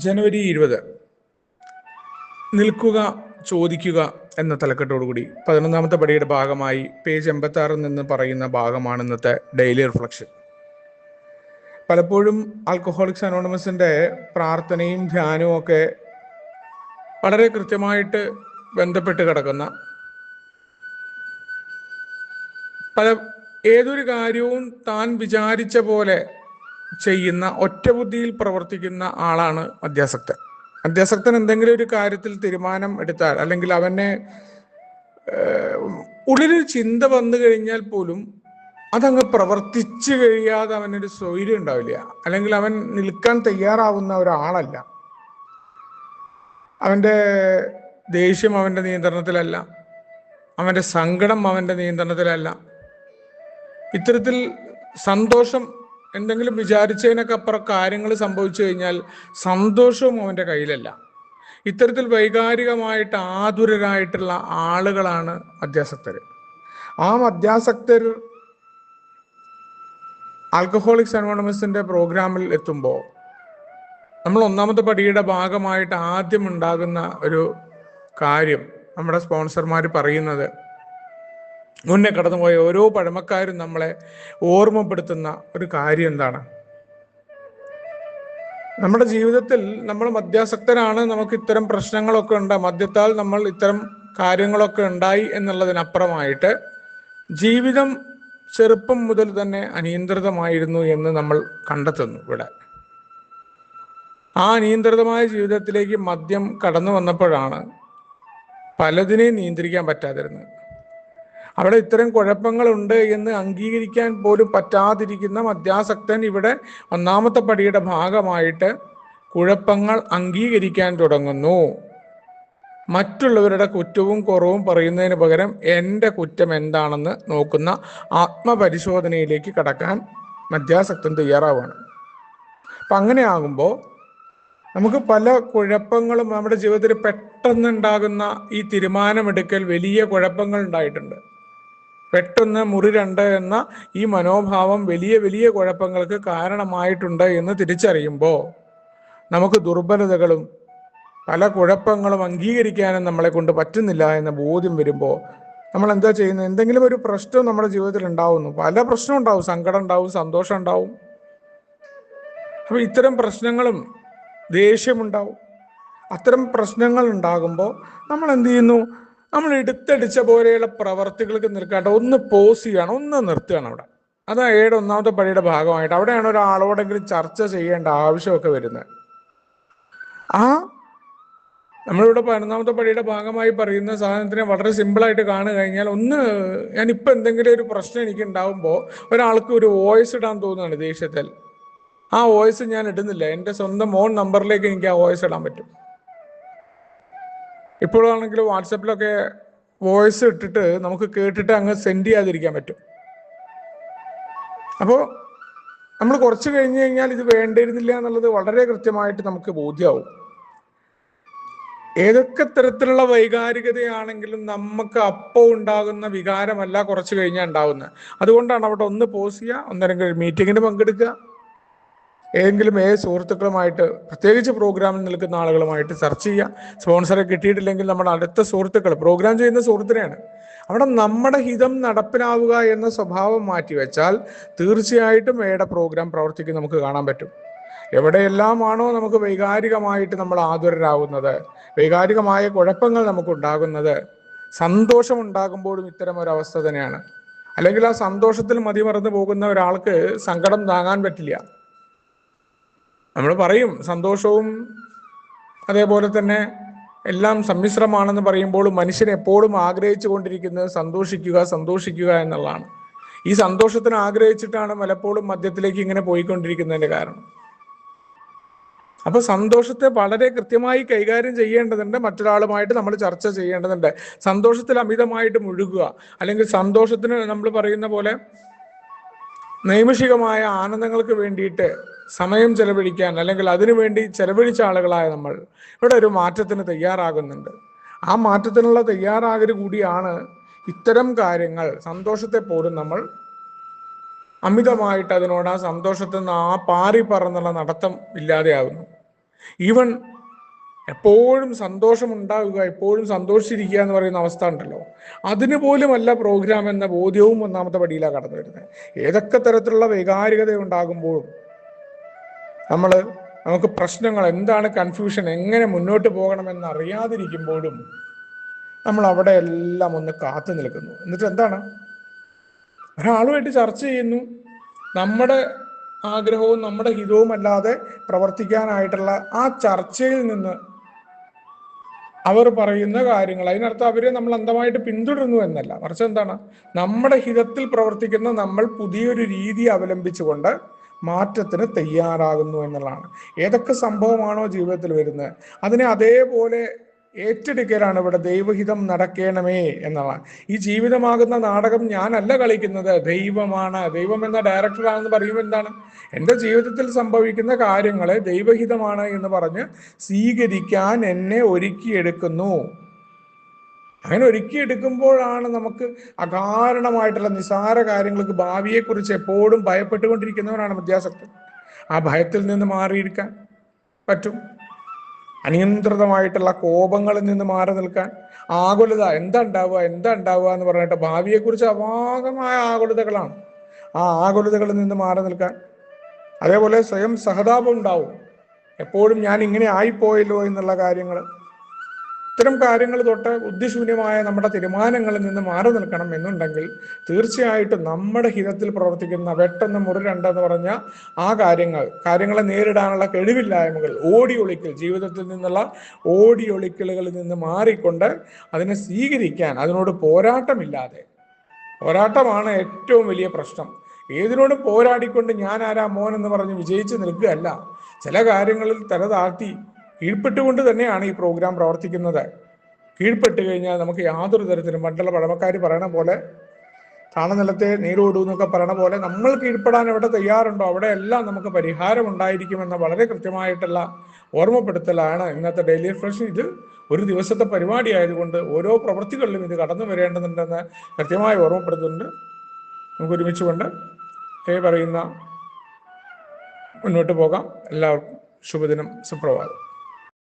ജനുവരി 20 നിൽക്കുക ചോദിക്കുക എന്ന തലക്കെട്ടോടുകൂടി 11ാമത്തെ പടിയുടെ ഭാഗമായി പേജ് 86 നിന്ന് പറയുന്ന ഭാഗമാണ് ഇന്നത്തെ ഡെയിലി റിഫ്ലക്ഷൻ. പലപ്പോഴും ആൽക്കഹോളിക്സ് അനോണിമസിന്റെ പ്രാർത്ഥനയും ധ്യാനവും ഒക്കെ വളരെ കൃത്യമായിട്ട് ബന്ധപ്പെട്ട് കിടക്കുന്ന ഏതൊരു കാര്യവും താൻ വിചാരിച്ച പോലെ ചെയ്യുന്ന ഒറ്റബുദ്ധിയിൽ പ്രവർത്തിക്കുന്ന ആളാണ് മദ്യാസക്തൻ. മദ്യാസക്തൻ എന്തെങ്കിലും ഒരു കാര്യത്തിൽ തീരുമാനം എടുത്താൽ, അല്ലെങ്കിൽ അവനെ ഉള്ളിലൊരു ചിന്ത വന്നു കഴിഞ്ഞാൽ പോലും അതങ്ങ് പ്രവർത്തിച്ചു കഴിയാതെ അവനൊരു സ്വൈര്യം ഉണ്ടാവില്ല, അല്ലെങ്കിൽ അവൻ നിൽക്കാൻ തയ്യാറാവുന്ന ഒരാളല്ല. അവൻ്റെ ദേഷ്യം അവൻ്റെ നിയന്ത്രണത്തിലല്ല, അവൻ്റെ സങ്കടം അവൻ്റെ നിയന്ത്രണത്തിലല്ല. ഇത്തരത്തിൽ സന്തോഷം, എന്തെങ്കിലും വിചാരിച്ചതിനൊക്കെ അപ്പുറം കാര്യങ്ങൾ സംഭവിച്ചു കഴിഞ്ഞാൽ സന്തോഷവും അവൻ്റെ കയ്യിലല്ല. ഇത്തരത്തിൽ വൈകാരികമായിട്ട് ആതുരരായിട്ടുള്ള ആളുകളാണ് മദ്യാസക്തർ. ആ മദ്യാസക്തർ ആൽക്കഹോളിക്സ് അനോണിമസിന്റെ പ്രോഗ്രാമിൽ എത്തുമ്പോൾ നമ്മൾ 1ാമത്തെ പടിയുടെ ഭാഗമായിട്ട് ആദ്യം ഉണ്ടാകുന്ന ഒരു കാര്യം, നമ്മുടെ സ്പോൺസർമാർ പറയുന്നത്, മുന്നേ കടന്നുപോയ ഓരോ പഴമക്കാരും നമ്മളെ ഓർമ്മപ്പെടുത്തുന്ന ഒരു കാര്യം എന്താണ്? നമ്മുടെ ജീവിതത്തിൽ നമ്മൾ മദ്യാസക്തരാണ്, നമുക്ക് ഇത്തരം പ്രശ്നങ്ങളൊക്കെ ഉണ്ട്, മദ്യത്താൽ നമ്മൾ ഇത്തരം കാര്യങ്ങളൊക്കെ ഉണ്ടായി എന്നുള്ളതിനപ്പുറമായിട്ട് ജീവിതം ചെറുപ്പം മുതൽ തന്നെ അനിയന്ത്രിതമായിരുന്നു എന്ന് നമ്മൾ കണ്ടെത്തുന്നു. ഇവിടെ ആ അനിയന്ത്രിതമായ ജീവിതത്തിലേക്ക് മദ്യം കടന്നു വന്നപ്പോഴാണ് പലതിനെയും നിയന്ത്രിക്കാൻ പറ്റാതിരുന്നത്. അവിടെ ഇത്തരം കുഴപ്പങ്ങളുണ്ട് എന്ന് അംഗീകരിക്കാൻ പോലും പറ്റാതിരിക്കുന്ന മദ്യാസക്തൻ ഇവിടെ 1ാമത്തെ പടിയുടെ ഭാഗമായിട്ട് കുഴപ്പങ്ങൾ അംഗീകരിക്കാൻ തുടങ്ങുന്നു. മറ്റുള്ളവരുടെ കുറ്റവും കുറവും പറയുന്നതിന് പകരം എൻ്റെ കുറ്റം എന്താണെന്ന് നോക്കുന്ന ആത്മപരിശോധനയിലേക്ക് കടക്കാൻ മദ്യാസക്തൻ തയ്യാറാവുകയാണ്. അപ്പം അങ്ങനെയാകുമ്പോൾ നമുക്ക് പല കുഴപ്പങ്ങളും നമ്മുടെ ജീവിതത്തിൽ പെട്ടെന്നുണ്ടാകുന്ന ഈ തീരുമാനമെടുക്കൽ വലിയ കുഴപ്പങ്ങൾ ഉണ്ടായിട്ടുണ്ട്. പെട്ടെന്ന് മുറി 2 എന്ന ഈ മനോഭാവം വലിയ വലിയ കുഴപ്പങ്ങൾക്ക് കാരണമായിട്ടുണ്ട് എന്ന് തിരിച്ചറിയുമ്പോൾ നമുക്ക് ദുർബലതകളും പല കുഴപ്പങ്ങളും അംഗീകരിക്കാനും നമ്മളെ കൊണ്ട് പറ്റുന്നില്ല എന്ന ബോധ്യം വരുമ്പോൾ നമ്മൾ എന്താ ചെയ്യുന്നത്? എന്തെങ്കിലും ഒരു പ്രശ്നം നമ്മുടെ ജീവിതത്തിൽ ഉണ്ടാവുന്നു. പല പ്രശ്നം ഉണ്ടാവും, സങ്കടം ഉണ്ടാവും, സന്തോഷം ഉണ്ടാവും. അപ്പൊ ഇത്തരം പ്രശ്നങ്ങളും ദേഷ്യമുണ്ടാവും. അത്തരം പ്രശ്നങ്ങൾ ഉണ്ടാകുമ്പോൾ നമ്മൾ എന്ത് ചെയ്യുന്നു? നമ്മൾ എടുത്തടിച്ച പോലെയുള്ള പ്രവർത്തികൾക്ക് നിൽക്കാണ്ട് ഒന്ന് പോസ് ചെയ്യണം, ഒന്ന് നിർത്തുകയാണ് അവിടെ. അതാ 1ാമത്തെ പടിയുടെ ഭാഗമായിട്ട് അവിടെയാണ് ഒരാളോടെങ്കിലും ചർച്ച ചെയ്യേണ്ട ആവശ്യമൊക്കെ വരുന്നത്. നമ്മളിവിടെ 11ാമത്തെ പടിയുടെ ഭാഗമായി പറയുന്ന സാധനത്തിനെ വളരെ സിമ്പിളായിട്ട് കാണു കഴിഞ്ഞാൽ, ഞാനിപ്പോൾ എന്തെങ്കിലും ഒരു പ്രശ്നം എനിക്ക് ഉണ്ടാവുമ്പോൾ ഒരാൾക്ക് ഒരു വോയിസ് ഇടാൻ തോന്നുകയാണ് ദേഷ്യത്തിൽ. ആ വോയിസ് ഞാൻ ഇടുന്നില്ല, എൻ്റെ സ്വന്തം ഓൺ നമ്പറിലേക്ക് എനിക്ക് ആ വോയിസ് ഇടാൻ പറ്റും. ഇപ്പോഴാണെങ്കിൽ വാട്സപ്പിലൊക്കെ വോയിസ് ഇട്ടിട്ട് നമുക്ക് കേട്ടിട്ട് അങ്ങ് സെൻഡ് ചെയ്യാതിരിക്കാൻ പറ്റും. അപ്പോൾ നമ്മൾ കുറച്ച് കഴിഞ്ഞ് കഴിഞ്ഞാൽ ഇത് വേണ്ടിയിരുന്നില്ല എന്നുള്ളത് വളരെ കൃത്യമായിട്ട് നമുക്ക് ബോധ്യമാവും. ഏതൊക്കെ തരത്തിലുള്ള വൈകാരികതയാണെങ്കിലും നമുക്ക് അപ്പോൾ ഉണ്ടാകുന്ന വികാരമല്ല കുറച്ച് കഴിഞ്ഞാൽ ഉണ്ടാവുന്നത്. അതുകൊണ്ടാണ് അവിടെ ഒന്ന് പോസ് ചെയ്യുക, ഒന്നല്ലെങ്കിൽ മീറ്റിങ്ങിന് പങ്കെടുക്കുക, ഏതെങ്കിലും സുഹൃത്തുക്കളുമായിട്ട്, പ്രത്യേകിച്ച് പ്രോഗ്രാമിൽ നിൽക്കുന്ന ആളുകളുമായിട്ട് ചർച്ച ചെയ്യുക. സ്പോൺസറെ കിട്ടിയിട്ടില്ലെങ്കിൽ നമ്മുടെ അടുത്ത സുഹൃത്തുക്കൾ, പ്രോഗ്രാം ചെയ്യുന്ന സുഹൃത്തിനെയാണ്. അവിടെ നമ്മുടെ ഹിതം നടപ്പിലാവുക എന്ന സ്വഭാവം മാറ്റിവെച്ചാൽ തീർച്ചയായിട്ടും പ്രോഗ്രാം പ്രവർത്തിക്കും നമുക്ക് കാണാൻ പറ്റും. എവിടെയെല്ലാമാണോ നമുക്ക് വൈകാരികമായിട്ട് നമ്മൾ ആതുരരാകുന്നത്, വൈകാരികമായ കുഴപ്പങ്ങൾ നമുക്കുണ്ടാകുന്നത്, സന്തോഷം ഉണ്ടാകുമ്പോഴും ഇത്തരം ഒരു അവസ്ഥ തന്നെയാണ്. അല്ലെങ്കിൽ ആ സന്തോഷത്തിൽ മതിമറന്നു പോകുന്ന ഒരാൾക്ക് സങ്കടം താങ്ങാൻ പറ്റില്ല. നമ്മൾ പറയും സന്തോഷവും അതേപോലെ തന്നെ എല്ലാം സമ്മിശ്രമാണെന്ന് പറയുമ്പോൾ മനുഷ്യൻ എപ്പോഴും ആഗ്രഹിച്ചു കൊണ്ടിരിക്കുന്നത് സന്തോഷിക്കുക എന്നുള്ളതാണ്. ഈ സന്തോഷത്തിന് ആഗ്രഹിച്ചിട്ടാണ് പലപ്പോഴും മദ്യത്തിലേക്ക് ഇങ്ങനെ പോയിക്കൊണ്ടിരിക്കുന്നതിന്റെ കാരണം. അപ്പൊ സന്തോഷത്തെ വളരെ കൃത്യമായി കൈകാര്യം ചെയ്യേണ്ടതുണ്ട്, മറ്റൊരാളുമായിട്ട് നമ്മൾ ചർച്ച ചെയ്യേണ്ടതുണ്ട്. സന്തോഷത്തിൽ അമിതമായിട്ട് മുഴുകുക, അല്ലെങ്കിൽ സന്തോഷത്തിന് നമ്മൾ പറയുന്ന പോലെ നൈമിഷികമായ ആനന്ദങ്ങൾക്ക് വേണ്ടിയിട്ട് സമയം ചെലവഴിക്കാൻ, അല്ലെങ്കിൽ അതിനുവേണ്ടി ചെലവഴിച്ച ആളുകളായ നമ്മൾ ഇവിടെ ഒരു മാറ്റത്തിന് തയ്യാറാകുന്നുണ്ട്. ആ മാറ്റത്തിനുള്ള തയ്യാറാകൽ കൂടിയാണ് ഇത്തരം കാര്യങ്ങൾ. സന്തോഷത്തെ പോലും നമ്മൾ അമിതമായിട്ട് അതിനോട്, ആ സന്തോഷത്തിൽ നിന്ന് പാറി പറന്നുള്ള നടത്തം ഇല്ലാതെയാകുന്നു. ഈവൻ എപ്പോഴും സന്തോഷമുണ്ടാവുക, എപ്പോഴും സന്തോഷിച്ചിരിക്കുക എന്ന് പറയുന്ന അവസ്ഥ ഉണ്ടല്ലോ, അതിന് പോലുമല്ല പ്രോഗ്രാം എന്ന ബോധ്യവും ഒന്നാമത്തെ പടിയിലാണ് കടന്നു വരുന്നത്. ഏതൊക്കെ തരത്തിലുള്ള വൈകാരികത ഉണ്ടാകുമ്പോഴും നമുക്ക് പ്രശ്നങ്ങൾ എന്താണ്, കൺഫ്യൂഷൻ, എങ്ങനെ മുന്നോട്ട് പോകണമെന്ന് അറിയാതിരിക്കുമ്പോഴും നമ്മൾ അവിടെ എല്ലാം ഒന്ന് കാത്തു നിൽക്കുന്നു. എന്നിട്ട് എന്താണ്, ഒരാളുമായിട്ട് ചർച്ച ചെയ്യുന്നു, നമ്മുടെ ആഗ്രഹവും നമ്മുടെ ഹിതവും അല്ലാതെ പ്രവർത്തിക്കാനായിട്ടുള്ള ആ ചർച്ചയിൽ നിന്ന് അവർ പറയുന്ന കാര്യങ്ങൾ, അതിനർത്ഥം അവരെ നമ്മൾ അന്ധമായിട്ട് പിന്തുടരുന്നു എന്നല്ല, മറിച്ച് എന്താണ്, നമ്മുടെ ഹിതത്തിൽ പ്രവർത്തിക്കുന്ന നമ്മൾ പുതിയൊരു രീതി അവലംബിച്ചുകൊണ്ട് മാറ്റത്തിന് തയ്യാറാകുന്നു എന്നുള്ളതാണ്. ഏതൊക്കെ സംഭവമാണോ ജീവിതത്തിൽ വരുന്നത് അതിനെ അതേപോലെ ഏറ്റെടുക്കലാണ് ഇവിടെ ദൈവഹിതം നടക്കണമേ എന്നുള്ളതാണ്. ഈ ജീവിതമാകുന്ന നാടകം ഞാനല്ല കളിക്കുന്നത്, ദൈവമാണ്. ദൈവം എന്ന ഡയറക്ടറാണെന്ന് പറയുമ്പോൾ എന്താണ്, എൻ്റെ ജീവിതത്തിൽ സംഭവിക്കുന്ന കാര്യങ്ങളെ ദൈവഹിതമാണ് എന്ന് പറഞ്ഞ് സ്വീകരിക്കാൻ എന്നെ ഒരുക്കിയെടുക്കുന്നു. അങ്ങനെ ഒരുക്കിയെടുക്കുമ്പോഴാണ് നമുക്ക് അകാരണമായിട്ടുള്ള നിസാര കാര്യങ്ങൾക്ക്, ഭാവിയെക്കുറിച്ച് എപ്പോഴും ഭയപ്പെട്ടുകൊണ്ടിരിക്കുന്നവരാണ് മധ്യാസക്തൻ. ആ ഭയത്തിൽ നിന്ന് മാറിയിരിക്കാൻ പറ്റും. അനിയന്ത്രിതമായിട്ടുള്ള കോപങ്ങളിൽ നിന്ന് മാറി നിൽക്കാൻ, ആകുലത, എന്താ ഉണ്ടാവുക എന്ന് പറഞ്ഞിട്ട് ഭാവിയെക്കുറിച്ച് അപാകമായ ആകുലതകളാണ്, ആ ആകുലതകളിൽ നിന്ന് മാറി നിൽക്കാൻ. അതേപോലെ സ്വയം സഹതാപം ഉണ്ടാവും, എപ്പോഴും ഞാൻ ഇങ്ങനെ ആയിപ്പോയല്ലോ എന്നുള്ള കാര്യങ്ങൾ. ഇത്തരം കാര്യങ്ങൾ തൊട്ട് ബുദ്ധിശൂന്യമായ നമ്മുടെ തീരുമാനങ്ങളിൽ നിന്ന് മാറി നിൽക്കണം എന്നുണ്ടെങ്കിൽ തീർച്ചയായിട്ടും നമ്മുടെ ഹിതത്തിൽ പ്രവർത്തിക്കുന്ന വെട്ടെന്ന് മുറി രണ്ടെന്ന് പറഞ്ഞ ആ കാര്യങ്ങളെ നേരിടാനുള്ള കഴിവില്ലായ്മകൾ, ഓടിയൊളിക്കൽ, ജീവിതത്തിൽ നിന്നുള്ള ഓടിയൊളിക്കലുകളിൽ നിന്ന് മാറിക്കൊണ്ട് അതിനെ സ്വീകരിക്കാൻ, അതിനോട് പോരാട്ടമില്ലാതെ, പോരാട്ടമാണ് ഏറ്റവും വലിയ പ്രശ്നം. ഏതിനോടും പോരാടിക്കൊണ്ട് ഞാൻ ആരാ മോൻ എന്ന് പറഞ്ഞ് വിജയിച്ച് നിൽക്കുകയല്ല, ചില കാര്യങ്ങളിൽ തല താഴ്ത്തി കീഴ്പ്പെട്ടുകൊണ്ട് തന്നെയാണ് ഈ പ്രോഗ്രാം പ്രവർത്തിക്കുന്നത്. കീഴ്പ്പെട്ട് കഴിഞ്ഞാൽ നമുക്ക് യാതൊരു തരത്തിലും, പണ്ടുള്ള പഴമക്കാർ പറയണ പോലെ താണനിലത്തെ നീരോടൂ എന്നൊക്കെ പറയണ പോലെ, നമ്മൾ കീഴ്പ്പെടാൻ എവിടെ തയ്യാറുണ്ടോ അവിടെയെല്ലാം നമുക്ക് പരിഹാരം ഉണ്ടായിരിക്കുമെന്ന വളരെ കൃത്യമായിട്ടുള്ള ഓർമ്മപ്പെടുത്തലാണ് ഇന്നത്തെ ഡെയിലി റിഫ്രഷ്. ഇത് ഒരു ദിവസത്തെ പരിപാടി ആയതുകൊണ്ട് ഓരോ പ്രവൃത്തികളിലും ഇത് കടന്നു വരേണ്ടതുണ്ടെന്ന് കൃത്യമായി ഓർമ്മപ്പെടുത്തുന്നുണ്ട്. നമുക്ക് ഒരുമിച്ചുകൊണ്ട് പറയുന്ന മുന്നോട്ട് പോകാം. എല്ലാവർക്കും ശുഭദിനം, സുപ്രഭാതം.